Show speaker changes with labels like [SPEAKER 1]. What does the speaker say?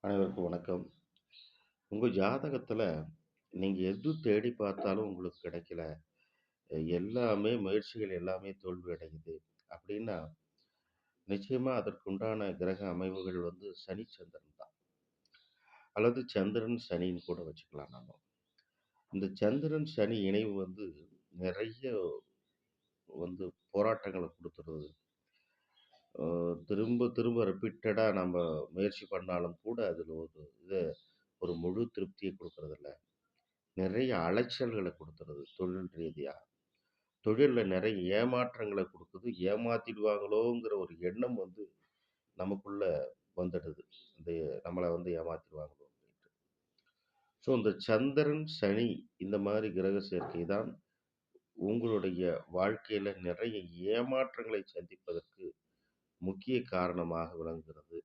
[SPEAKER 1] அனைவருக்கும் வணக்கம். உங்க ஜாதகத்துல நீங்க எது தேடி பார்த்தாலும் உங்களுக்கு கிடைக்கல. எல்லாமே முயற்சிகள் எல்லாமே தோல்வி அடையுது. அப்படின்னா, நிச்சயமா அதற்குண்டான கிரக அமைவுகள் வந்து சனி, சந்திரன் தான். அல்லது சந்திரன், சனின்னு கூட வச்சுக்கலாம் நாம. இந்த சந்திரன், சனி இணைவு வந்து நிறைய வந்து போராட்டங்கள குடுத்துருது. அ திரும்ப திரும்ப ரிப்பீட்டடா நம்ம முயற்சி பண்ணாலும் கூட அதுல ஒரு முழு திருப்திய குடுக்கறதில்ல. நிறைய அலைச்சல்கள குடுத்துருது தொழில் ரீதியா. தொழில்ல நிறைய ஏமாற்றங்கள குடுக்குது. ஏமாத்திடுவாங்களோங்கிற ஒரு எண்ணம் வந்து நமக்குள்ள வந்துடுது. இந்த நம்மள வந்து ஏமாத்திருவாங்களோ அப்டின்ட்டு. ஸோ இந்த சந்திரன், சனி இந்த மாரி கிரக சேர்க்கை தான் உங்களுடைய வாழ்க்கையில நிறைய ஏமாற்றங்களை சந்திப்பதற்கு முக்கிய காரணமாக விளங்குகிறது.